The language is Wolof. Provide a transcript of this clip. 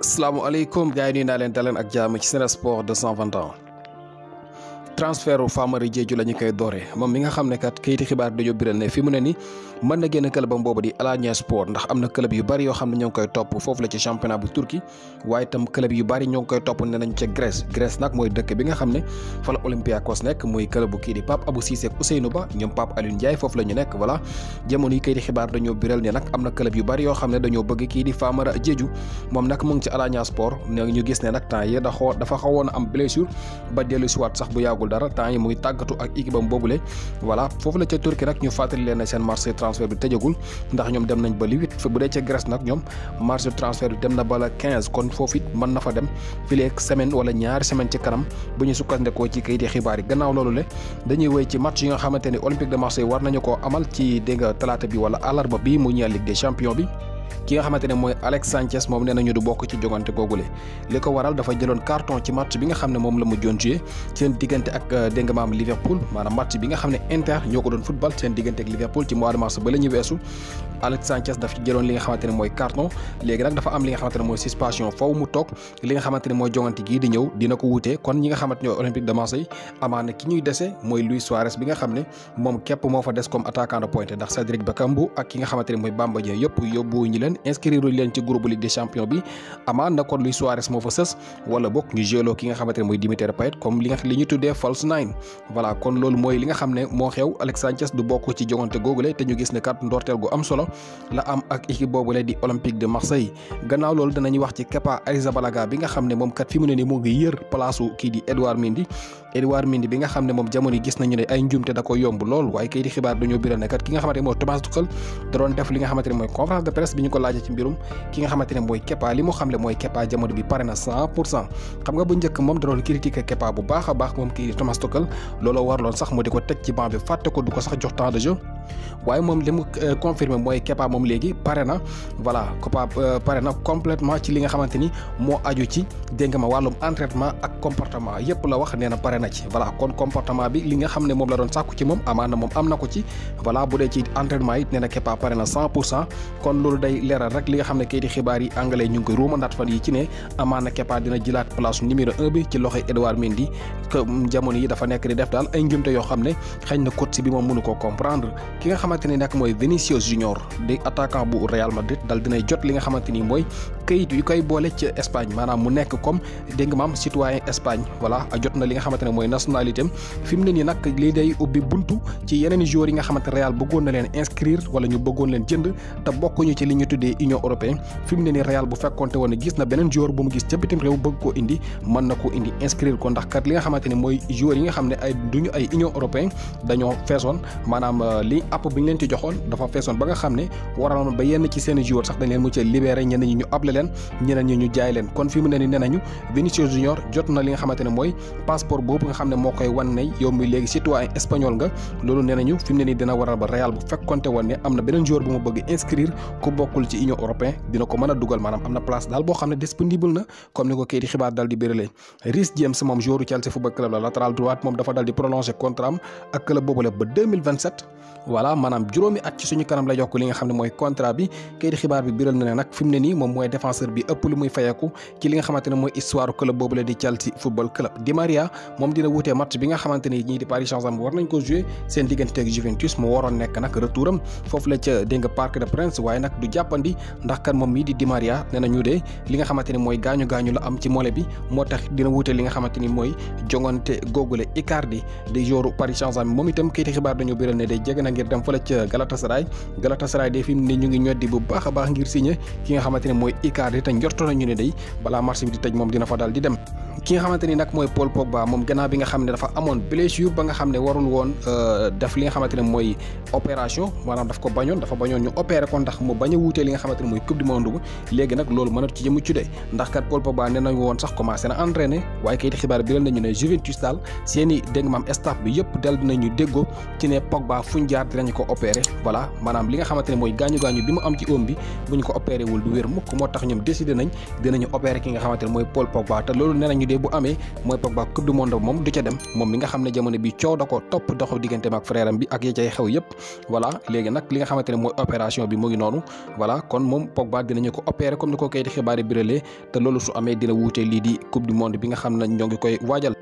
Asalaamaaleykum gars yi nuyu naa leen daleen ak jàmm ci Sen Sport 221 transfert u Famara Diédhiou la ñu koy dooree moom mi nga xam ne kat kayiti xibaar dañoo biral ne fi mu ne ni mën na génn clubam boobu di Alanya Sport ndax am na club yu bari yoo xam ne ñoo ngi koy topp foofu la ci championnat bu Turquie waaye itam club yu bari ñoo ngi koy topp ne nañ ca Grèce nag mooy dëkk bi nga xam ne fa la Olympiakos nekk muy club bu kii di Pape Abou Cissé ak Ousseynou Ba ñoom Pape Alioune Ndiaye foofu la ñu nekk voilà jamono yi kayiti xibaar dañoo biral ne nag am na club yu bari yoo xam ne dañoo bëgg kii di Famara Diédhiou moom nag mu ngi ci Alanya Sport ñu gis ne nag temps yi dafa xawoon a am blessure ba dellu si waat sax bu yàggul dara temps yi mu ngi tàggatu ak équipe am boobule voilà foofu la ca Turquie nag ñu fàttali leen ne seen marché transfert bi tëjagul ndax ñoom dem nañ ba le 8 bu dee ca Grèce nag ñoom marché transfert bi dem na ba la 15 kon foofu it mën na fa dem fileeg semaine wala ñaari semaine ci kanam bu ñu sukkandekoo ci kayiti xibaar yi gannaaw loolu le dañuy wéy ci match yi nga xamante ni Olympique de Marseille war nañu koo amal ci dégg nga talaata bi wala àllarba bi mu ñeel Ligue des Champions bi ki nga xamante ne mooy Alex Sanchez moom nee nañu du bokk ci jogante googule li ko waral dafa jëloon carton ci match bi nga xam ne moom la mujjoon joué seen diggante ak dégg nga maam Liverpool maanaam match bi nga xam ne Inter ñoo ko doon football seen diggante ak Liverpool ci mois de mars ba la ñu weesu Alex Sanchez daf ci jëloon li nga xamante ne mooy carton léegi nag dafa am li nga xamante ne mooy suspension faw mu toog li nga xamante ne mooy jogante gii di ñëw dina ko wutee kon ñi nga xamante ne Olympique de Marseille amaana ki ñuy dese mooy Luis Suarez bi nga xam ne moom képp moo fa des comme attaquant de pointe ndax Cédric Bakambu ak ki nga xamante ne mooy Bamba Dieng yëpp yóbbu ñu leen inscrire leen ci groupe Ligue des Champions bi amaan na kon Luis Suarez moo fa sës wala bokk ñu jëloo ki nga xamante ne mooy Dimitri Payet comme li ñu tuddee false nine voilà kon loolu mooy li nga xam ne moo xew Alex Sanchez du bokk ci jogante googule te ñu gis ne kat ndorteel gu am solo la am ak équipe boobule di Olympique de Marseille gannaaw loolu danañu wax ci Kepa Arrizabalaga bi nga xam ne moom kat fi mu ne ni mu ngi yër place kii di Edouard Mendy bi nga xam ne moom jamono yi gis nañu ne ay njuumte da ko yomb lool waaye kay di xibaar dañoo biral ne kat ki nga xamante ne mooy Thomas Tuchel da doon def li nga xamante ne mooy conférence de presse bi ñu ko laajee ci mbirum ki nga xamante ne mooy Kepa li mu xamle mooy Kepa jamono bi pare na 100% xam nga bu njëkk moom da doon critiquer Kepa bu baax a baax moom kii di Thomas Tuchel looloo warloon sax mu di ko teg ci banc bi fàtte ko du ko sax jox temps de jeu waaye moom li mu confirmé mooy Kepa moom léegi pare na voilà Kepa pare na complètement ci li nga xamante ni moo aju ci dégg nga ma wàllum entraînement ak comportement yëpp la wax nee na pare na ci voilà kon comportement bi li nga xam ne moom la doon sàkku ci moom amaana moom am na ko ci voilà bu dee ci entraînement it nee na Kepa pare na 100% kon loolu day leeral rek li nga xam ne kayiti xibaar yi anglais ñu ngi koy ruumandaat fan yi ci ne amaana Kepa dina jëlaat place numéro 1 bi ci loxoy Edouard Mendy que jamono yi dafa nekk di def daal ay njumte yoo xam ne xëy na coach bi moom mënu koo comprendre ki nga xamante ni nag mooy Vinicius Junior di attaquant bu Real Madrid dal dinay jot li nga xamante ni mooy këyit yu koy boole ci Espagne maanaam mu nekk comme dégg nga maam citoyen Espagne voilà jot na li nga xamante ne mooy nationalité am fi mu ne nii nag lii day ubbi buntu ci yeneen joueurs yi nga xamante Real bëggoon na leen inscrire wala ñu bëggoon leen jënd te bokkuñu ci li ñu tuddee Union européenne fi mu ne nii Real bu fekkonte woon ne gis na beneen joueur bu mu gis ca bitim réew bëgg koo indi mën na koo indi inscrire ko ndax kat li nga xamante ne mooy joueurs yi nga xam ne ay duñu ay Union européenne dañoo feesoon maanaam li app bi ñu leen ci joxoon dafa feesoon ba nga xam ne waroon ba yenn ci seen joueurs sax dañ leen mu ci libéré ñenn ñi ñu able leen ñeneen ñi ñu jaay leen kon fi mu ne nii nee nañu Vinicius Junior jot na li nga xamante ne mooy passeport boobu nga xam ne moo koy wan ne yow mi léegi citoyen espagnol nga loolu nee nañu fi mu ne nii dina waral ba Real bu fekkonte woon ne am na beneen joueur bu mu bëgg inscrire ku bokkul ci Union européenne dina ko mën a dugal maanaam am na place daal boo xam ne disponible na comme ni ko kayiti xibaar daal di béralee Reece James moom joueur Chelsea football club la latéral droite moom dafa daal di prolongé contrat am ak club boobule ba 2027 voilà maanaam juróomi at ci suñu kanam la yokk li nga xam ne mooy contrat bi kayiti xibaar bi biral na ne nag fi mu ne nii moom mooy défenseur bi ëpp lu muy fayeeku ci li nga xamante ne mooy histoire club boobule di Chelsea football club Di Maria moom dina wutee match bi nga xamante ni ñii di Paris Saint-Germain war nañ ko jouer seen diggante ak Juventus mu waroon nekk nag retouram foofu la ca dégg nga Parc des Princes waaye nag du jàppandi ndax kan moom mii di Di Maria nee na ñu dee li nga xamante ni mooy gaañu la am ci mollet bi moo tax dina wutee li nga xamante ni mooy jongante googule Icardi di joueur Paris Saint-Germain moom itam kayiti xibaar dañoo biral ne day jege na ngir dem fële ca Galatasaray day fi mu ne ñu ngi ñoddi bu baax a baax ngir signé ki nga xamante ne mooy Icardi te njorto nañu ne day balaa marché bi di tëj moom dina fa daal di dem ki nga xamante ni nag mooy Paul Pogba moom gannaaw bi nga xam ne dafa amoon blessure ba nga xam ne warul woon def li nga xamante ne mooy opération maanaam dafa bañoon ñu opéré ko ndax mu bañ a wuutee li nga xamante ne mooy coupe du monde bu léegi nag loolu mënat ci jëmu ci de ndax kat Paul Pogba nee nañu woon sax commencé na entraîner waaye kayiti xibaar biral nañu ne Juventus daal seeni dégg maam staff bi yëpp dal dinañu déggoo ci ne Pogba fuñ jaar dinañu ko opéré voilà maanaam li nga xamante ne mooy gaañu bi mu am ci oom bi bu ñu ko opéré wul du wér mukk moo tax ñoom décidé nañ dinañu opéré ki nga xamante ne mooy Paul Pogba te loolu nee nañu de bu amee mooy Pogba coupe du monde moom du ca dem moom mi nga xam ne jamono bi coow da ko topp doxu digganteem ak frère am bi ak ya cay xew yëpp voilà léegi nag li nga xamante ne mooy opération bi mu ngi noonu voilà kon moom Pogba dinañu ko opérer comme ni ko kayiti xibaar yi biralee te loolu su amee dina wuute lii di coupe du monde bi nga xam ne ñoo ngi koy waajal